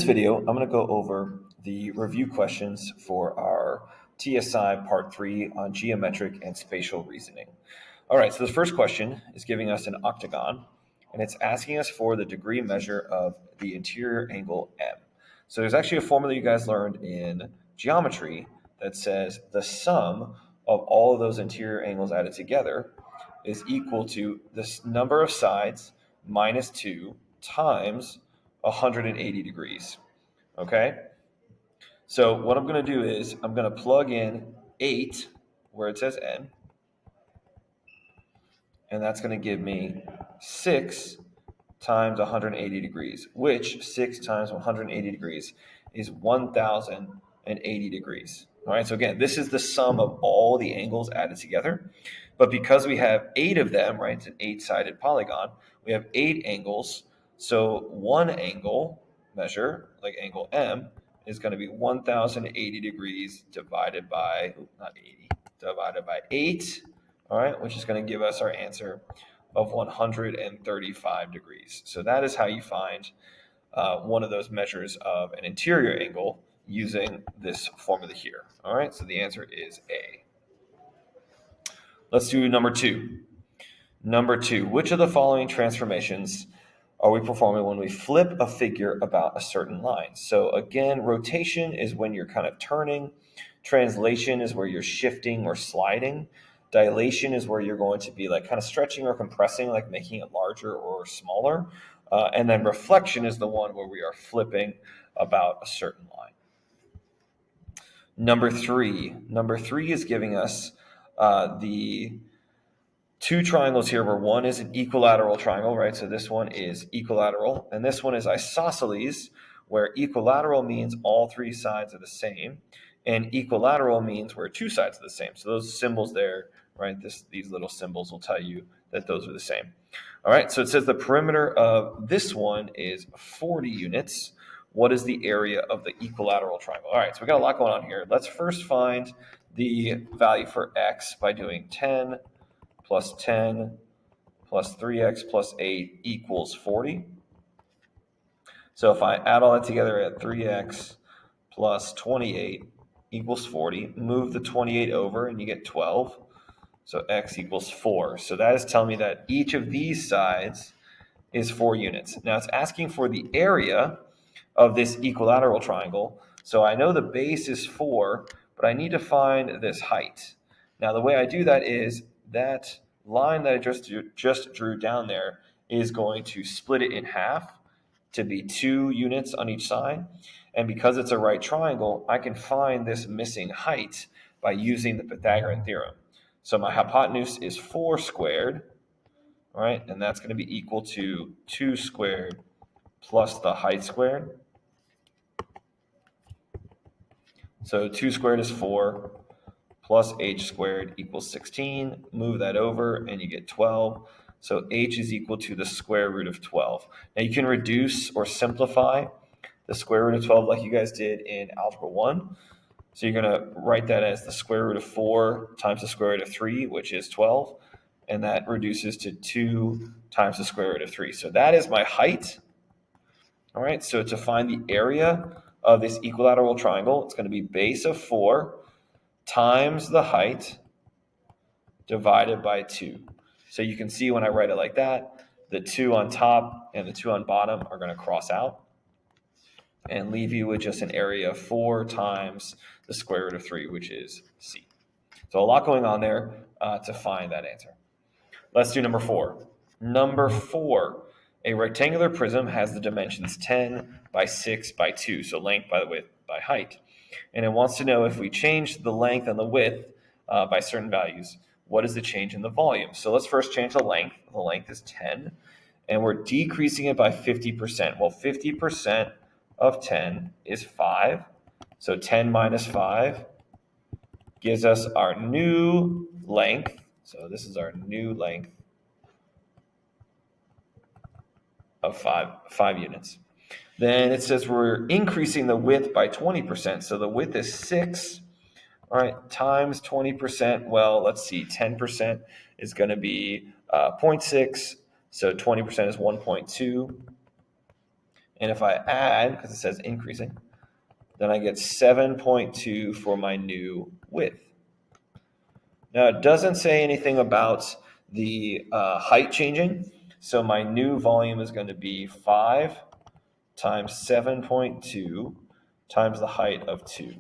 In this video, I'm going to go over the review questions for our TSI Part 3 on geometric and spatial reasoning. All right, so the first question is giving us an octagon, and it's asking us for the degree measure of the interior angle M. So there's actually a formula you guys learned in geometry that says the sum of all of those interior angles added together is equal to this number of sides minus 2 times 180 degrees. Okay, so what I'm going to do is I'm going to plug in 8 where it says n, and that's going to give me 6 times 180 degrees, which 6 times 180 degrees is 1080 degrees. All right, so again, this is the sum of all the angles added together, but because we have 8 of them, right, it's an 8-sided polygon, we have 8 angles, so one angle measure, like angle M, is going to be 1080 degrees divided by, divided by 8, all right, which is going to give us our answer of 135 degrees. So that is how you find one of those measures of an interior angle using this formula here. All right, so the answer is A. Let's do number 2. Number 2, which of the following transformations are we performing when we flip a figure about a certain line? So again, rotation is when you're kind of turning. Translation is where you're shifting or sliding. Dilation is where you're going to be like kind of stretching or compressing, like making it larger or smaller. And then reflection is the one where we are flipping about a certain line. Number 3 is giving us the two triangles here where one is an equilateral triangle, right? So this one is equilateral, and this one is isosceles, where equilateral means all 3 sides are the same, and equilateral means where 2 sides are the same. So those symbols there, right, these little symbols will tell you that those are the same. All right, so it says the perimeter of this one is 40 units. What is the area of the equilateral triangle? All right, so we got a lot going on here. Let's first find the value for x by doing 10 plus 10 plus 3x plus 8 equals 40. So if I add all that together at 3x plus 28 equals 40, move the 28 over and you get 12. So x equals 4. So that is telling me that each of these sides is 4 units. Now it's asking for the area of this equilateral triangle. So I know the base is 4, but I need to find this height. Now the way I do that is that line that I just drew down there is going to split it in half to be 2 units on each side. And because it's a right triangle, I can find this missing height by using the Pythagorean theorem. So my hypotenuse is 4 squared, right? And that's going to be equal to 2 squared plus the height squared. So 2 squared is 4 plus h squared equals 16. Move that over and you get 12. So h is equal to the square root of 12. Now you can reduce or simplify the square root of 12 like you guys did in Algebra 1. So you're going to write that as the square root of 4 times the square root of 3, which is 12. And that reduces to 2 times the square root of 3. So that is my height. All right, so to find the area of this equilateral triangle, it's going to be base of 4 times the height divided by 2. So you can see when I write it like that, the 2 on top and the 2 on bottom are going to cross out and leave you with just an area of 4 times the square root of 3, which is c. So a lot going on there to find that answer. Let's do number 4. Number 4, a rectangular prism has the dimensions 10 by 6 by 2, so length by the width by height. And it wants to know if we change the length and the width by certain values, what is the change in the volume? So let's first change the length. The length is 10, and we're decreasing it by 50%. Well, 50% of 10 is 5. So 10 minus 5 gives us our new length. So this is our new length of 5 units. Then it says we're increasing the width by 20%. So the width is 6, all right, times 20%. Well, let's see, 10% is going to be 0.6. So 20% is 1.2. And if I add, because it says increasing, then I get 7.2 for my new width. Now, it doesn't say anything about the height changing. So my new volume is going to be 5 times 7.2 times the height of 2.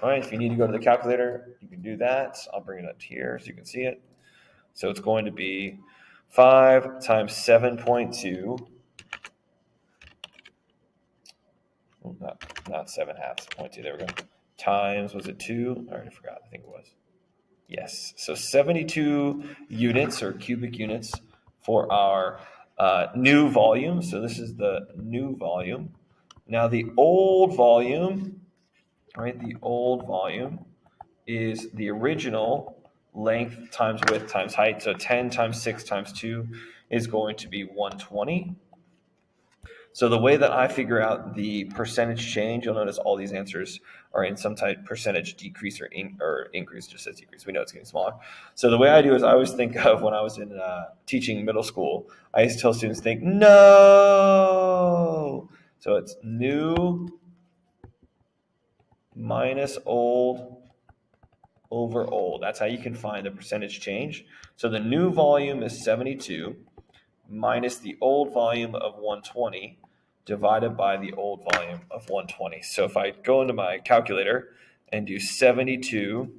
All right, if you need to go to the calculator, you can do that. I'll bring it up here so you can see it. So it's going to be 5 times 7.2. Not 7 halves, 0.2, there we go. Times, was it 2? I already forgot, I think it was. Yes, so 72 units or cubic units for our new volume. So this is the new volume. Now the old volume, right, the old volume is the original length times width times height. So 10 times 6 times 2 is going to be 120. So the way that I figure out the percentage change, you'll notice all these answers are in some type percentage decrease or increase, just says decrease. We know it's getting smaller. So the way I do is I always think of when I was in teaching middle school, I used to tell students, think, no. So it's new minus old over old. That's how you can find the percentage change. So the new volume is 72 minus the old volume of 120 divided by the old volume of 120. So if I go into my calculator and do 72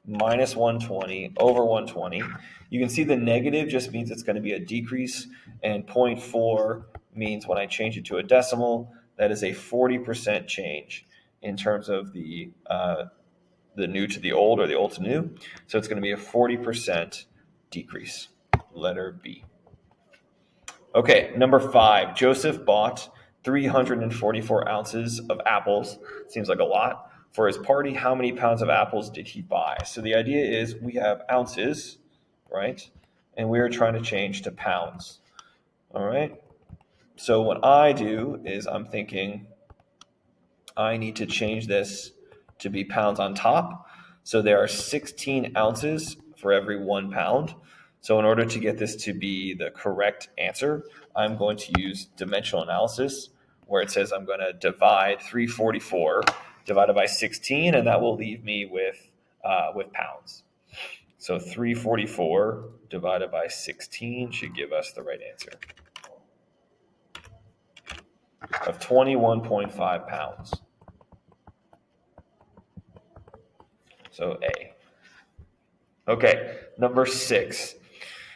minus 120 over 120, you can see the negative just means it's going to be a decrease, and 0.4 means when I change it to a decimal, that is a 40% change in terms of the new to the old or the old to new. So it's going to be a 40% decrease. Letter B. Okay, number 5. Joseph bought 344 ounces of apples. Seems like a lot. For his party, how many pounds of apples did he buy? So the idea is we have ounces, right? And we're trying to change to pounds. All right? So what I do is I'm thinking I need to change this to be pounds on top. So there are 16 ounces for every 1 pound. So in order to get this to be the correct answer, I'm going to use dimensional analysis, where it says I'm going to divide 344 divided by 16, and that will leave me with pounds. So 344 divided by 16 should give us the right answer of 21.5 pounds. So A. Okay, number 6.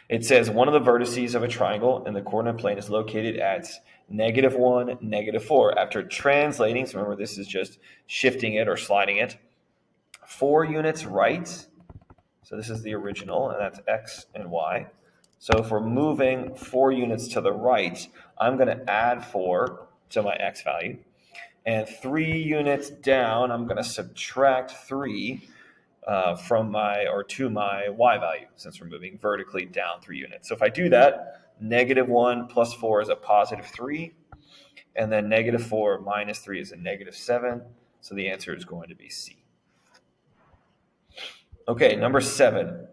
It says one of the vertices of a triangle in the coordinate plane is located at -1, -4. After translating, so remember this is just shifting it or sliding it, 4 units right. So this is the original, and that's X and Y. So if we're moving 4 units to the right, I'm going to add 4 to my X value. And 3 units down, I'm going to subtract 3 to my Y value, since we're moving vertically down 3 units. So if I do that, -1 plus 4 is a +3, and then -4 minus 3 is a -7. So the answer is going to be C. Okay, number 7.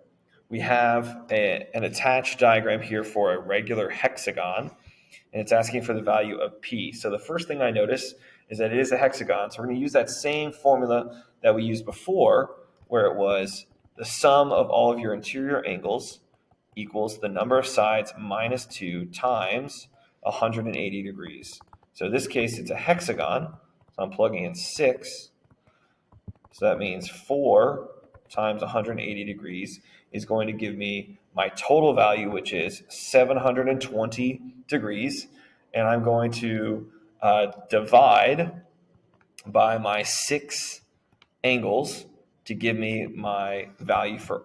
We have an attached diagram here for a regular hexagon, and it's asking for the value of P. So the first thing I notice is that it is a hexagon. So we're going to use that same formula that we used before, where it was the sum of all of your interior angles equals the number of sides minus 2 times 180 degrees. So in this case, it's a hexagon. So I'm plugging in 6. So that means 4 times 180 degrees is going to give me my total value, which is 720 degrees. And I'm going to divide by my 6 angles to give me my value for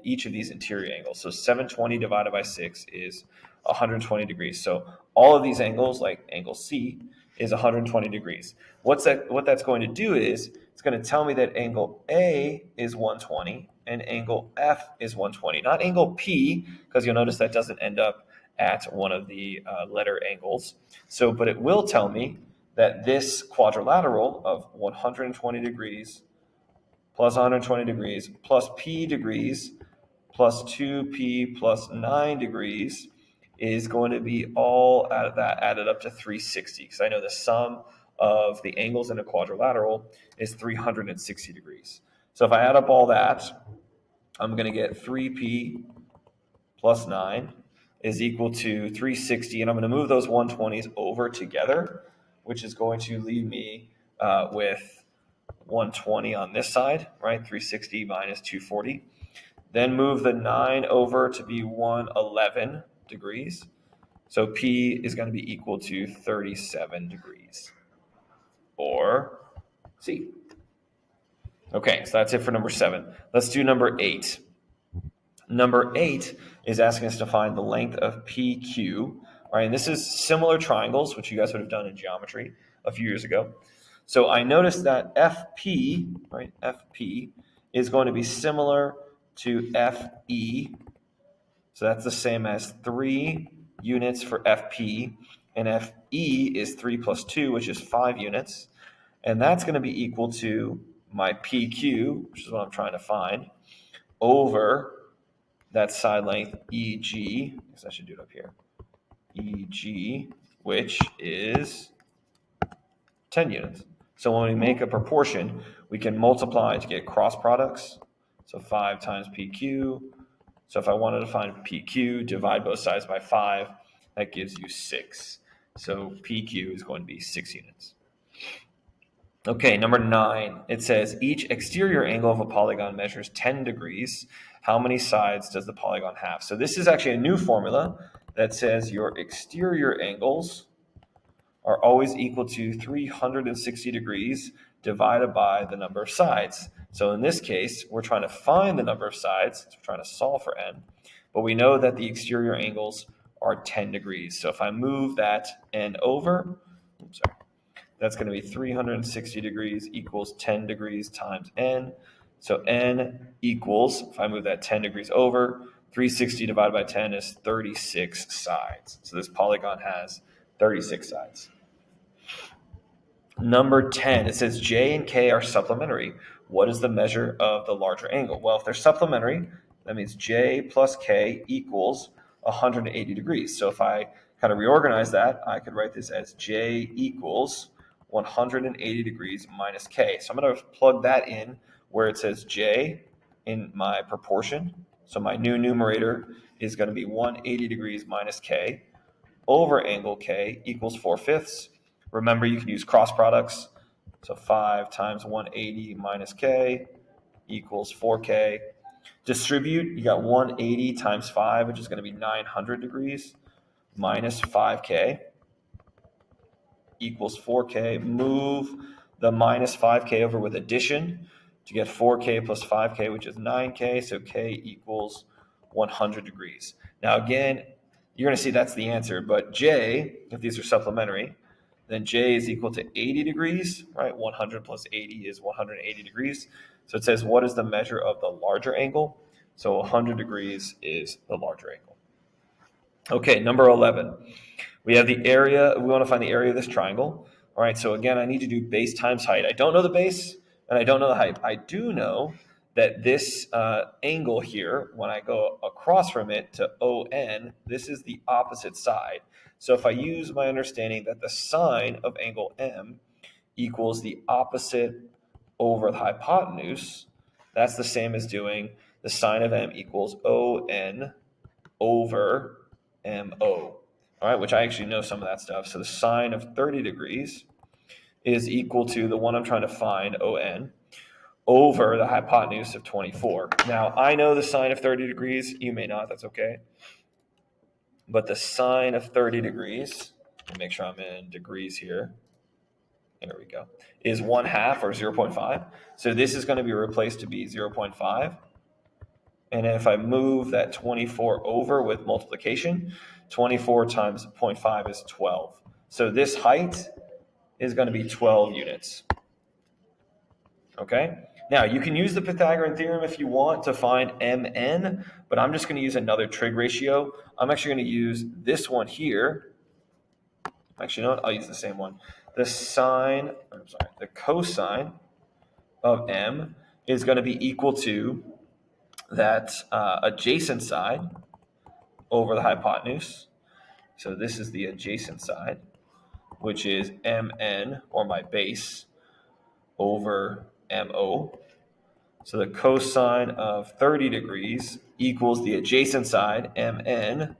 each of these interior angles. So 720 divided by 6 is 120 degrees. So all of these angles, like angle C, is 120 degrees. What that's going to do is it's going to tell me that angle A is 120 and angle F is 120. Not angle P, because you'll notice that doesn't end up at one of the letter angles. But it will tell me that this quadrilateral of 120 degrees plus 120 degrees plus P degrees plus 2P plus 9 degrees is going to be all out of that added up to 360, because I know the sum of the angles in a quadrilateral is 360 degrees. So if I add up all that, I'm going to get 3p plus 9 is equal to 360, and I'm going to move those 120s over together, which is going to leave me with 120 on this side, right? 360 minus 240. Then move the 9 over to be 111 degrees. So P is going to be equal to 37 degrees, or C. Okay, so that's it for number 7. Let's do number 8. Number 8 is asking us to find the length of PQ, right? And this is similar triangles, which you guys would have done in geometry a few years ago. So I noticed that FP, right, FP is going to be similar to FE. So that's the same as 3 units for FP, and FE is 3 plus 2, which is 5 units. And that's going to be equal to my PQ, which is what I'm trying to find, over that side length EG. I guess I should do it up here. EG, which is 10 units. So when we make a proportion, we can multiply to get cross products. So 5 times PQ. So if I wanted to find PQ, divide both sides by 5, that gives you 6. So PQ is going to be 6 units. Okay, number 9, it says each exterior angle of a polygon measures 10 degrees. How many sides does the polygon have? So this is actually a new formula that says your exterior angles are always equal to 360 degrees divided by the number of sides. So in this case, we're trying to find the number of sides. We're trying to solve for n, but we know that the exterior angles are 10 degrees. So if I move that n over, that's going to be 360 degrees equals 10 degrees times n. So n equals, if I move that 10 degrees over, 360 divided by 10 is 36 sides. So this polygon has 36 sides. Number 10, it says J and K are supplementary. What is the measure of the larger angle? Well, if they're supplementary, that means J plus K equals 180 degrees. So if I kind of reorganize that, I could write this as J equals 180 degrees minus K. So I'm going to plug that in where it says J in my proportion. So my new numerator is going to be 180 degrees minus K over angle K equals 4/5. Remember, you can use cross products. So 5 times 180 minus K equals 4K. Distribute, you got 180 times 5, which is going to be 900 degrees, minus 5K equals 4K. Move the minus 5K over with addition to get 4K plus 5K, which is 9K. So K equals 100 degrees. Now, again, you're going to see that's the answer. But J, if these are supplementary, then J is equal to 80 degrees, right? 100 plus 80 is 180 degrees. So it says, what is the measure of the larger angle? So 100 degrees is the larger angle. Okay, number 11. We have the area. We want to find the area of this triangle. All right, so again, I need to do base times height. I don't know the base, and I don't know the height. I do know that this angle here, when I go across from it to ON, this is the opposite side. So if I use my understanding that the sine of angle M equals the opposite over the hypotenuse, that's the same as doing the sine of M equals ON over MO. All right, which I actually know some of that stuff. So the sine of 30 degrees is equal to the one I'm trying to find, ON, over the hypotenuse of 24. Now, I know the sine of 30 degrees. You may not. That's okay. But the sine of 30 degrees, let me make sure I'm in degrees here. There we go. Is 1/2 or 0.5. So this is going to be replaced to be 0.5. And if I move that 24 over with multiplication, 24 times 0.5 is 12. So this height is going to be 12 units. Okay? Now, you can use the Pythagorean theorem if you want to find MN, but I'm just going to use another trig ratio. I'm actually going to use this one here. Actually, you know what? I'll use the same one. The cosine of M is going to be equal to that adjacent side over the hypotenuse So this is the adjacent side, which is mn, or my base, over mo. So the cosine of 30 degrees equals the adjacent side, mn,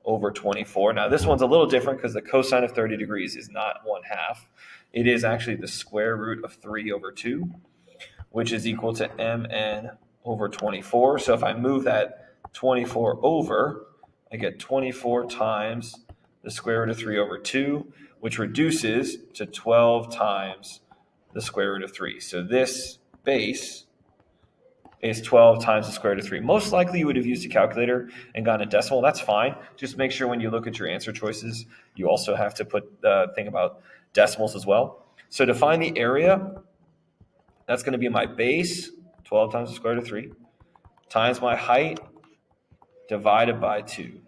over 24. Now this one's a little different because the cosine of 30 degrees is not 1/2. It is actually the square root of 3 over 2, which is equal to mn over 24. So if I move that 24 over, I get 24 times the square root of 3 over 2, which reduces to 12 times the square root of 3. So this base is 12 times the square root of 3. Most likely you would have used a calculator and gotten a decimal. That's fine. Just make sure when you look at your answer choices, you also have to think about decimals as well. So to find the area, that's going to be my base, 12 times the square root of 3, times my height, divided by 2.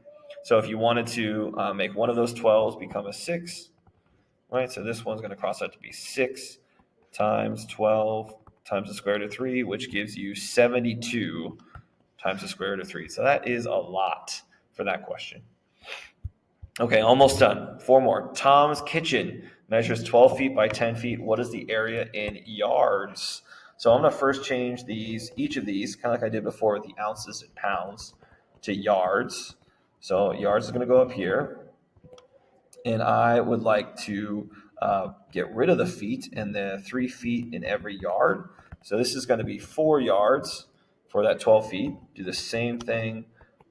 So if you wanted to make one of those 12s become a 6, right? So this one's going to cross out to be 6 times 12 times the square root of 3, which gives you 72 times the square root of 3. So that is a lot for that question. Okay, almost done. 4 more. Tom's kitchen measures 12 feet by 10 feet. What is the area in yards? So I'm going to first change each of these, kind of like I did before with the ounces and pounds, to yards. So yards is going to go up here. And I would like to get rid of the feet and the 3 feet in every yard. So this is going to be 4 yards for that 12 feet. Do the same thing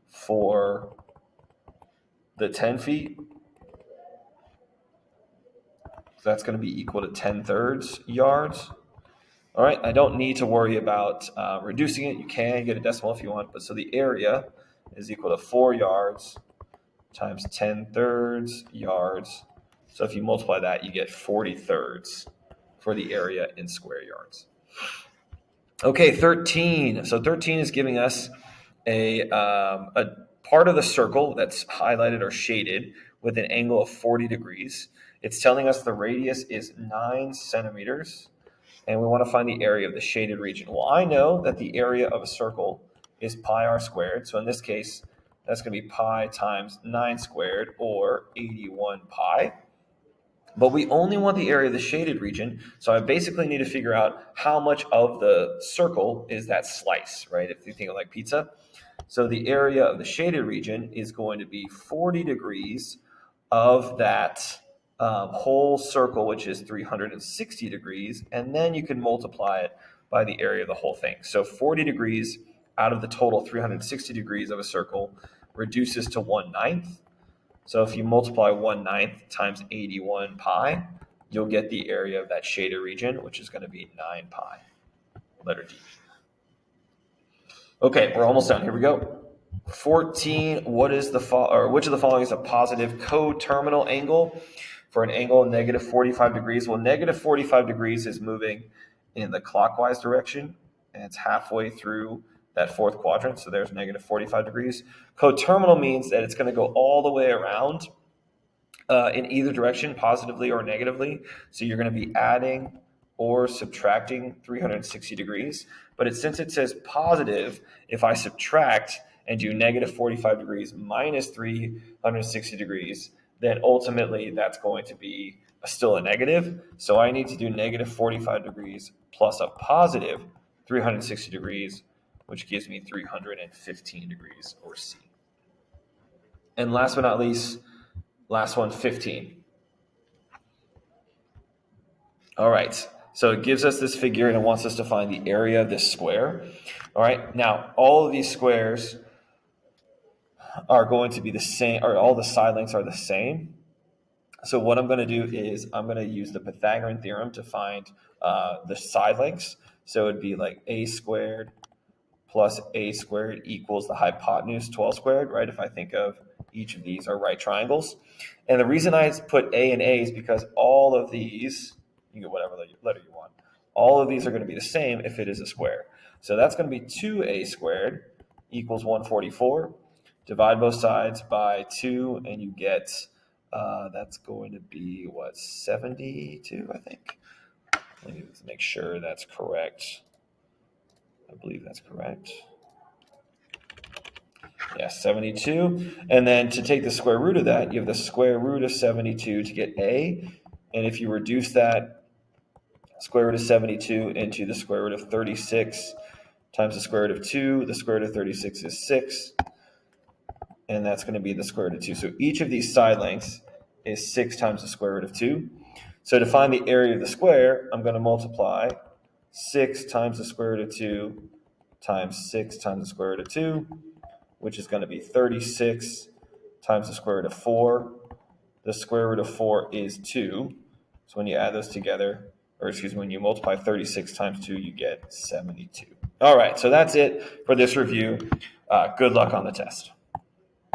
for the 10 feet. So that's going to be equal to 10/3 yards. All right, I don't need to worry about reducing it. You can get a decimal if you want. But so the area is equal to 4 yards times 10/3 yards. So if you multiply that, you get 40/3 for the area in square yards. Okay, 13. So 13 is giving us a part of the circle that's highlighted or shaded with an angle of 40 degrees. It's telling us the radius is 9 centimeters, and we want to find the area of the shaded region. Well, I know that the area of a circle is pi r squared. So in this case, that's going to be pi times 9 squared, or 81 pi. But we only want the area of the shaded region, so I basically need to figure out how much of the circle is that slice, right? If you think of like pizza. So the area of the shaded region is going to be 40 degrees of that whole circle, which is 360 degrees, and then you can multiply it by the area of the whole thing. So 40 degrees out of the total 360 degrees of a circle reduces to 1/9. So if you multiply 1/9 times 81 pi, you'll get the area of that shaded region, which is going to be 9 pi, letter D. Okay, we're almost done. Here we go. 14, which of the following is a positive coterminal angle for an angle of negative 45 degrees? Well, negative 45 degrees is moving in the clockwise direction, and it's halfway through that fourth quadrant, so there's negative 45 degrees. Coterminal means that it's going to go all the way around in either direction, positively or negatively. So you're going to be adding or subtracting 360 degrees. But since it says positive, if I subtract and do negative 45 degrees minus 360 degrees, then ultimately that's going to be still a negative. So I need to do negative 45 degrees plus a positive 360 degrees, which gives me 315 degrees, or C. And last but not least, last one, 15. All right, so it gives us this figure and it wants us to find the area of this square. All right, now all of these squares are going to be the same, or all the side lengths are the same. So what I'm going to do is I'm going to use the Pythagorean theorem to find the side lengths. So it'd be like a squared plus a squared equals the hypotenuse 12 squared, right? If I think of each of these are right triangles. And the reason I put a and a is because all of these, you get whatever letter you want, all of these are going to be the same if it is a square. So that's going to be 2a squared equals 144. Divide both sides by 2, and you get, that's going to be, 72, I think. Let me make sure that's correct. I believe that's correct. Yes, 72. And then to take the square root of that, you have the square root of 72 to get a. And if you reduce that square root of 72 into the square root of 36 times the square root of 2, the square root of 36 is 6. And that's going to be the square root of 2. So each of these side lengths is 6 times the square root of 2. So to find the area of the square, I'm going to multiply 6 times the square root of 2 times 6 times the square root of 2, which is going to be 36 times the square root of 4. The square root of 4 is 2. So when you add those together, or excuse me, when you multiply 36 times 2, you get 72. All right, so that's it for this review. Good luck on the test.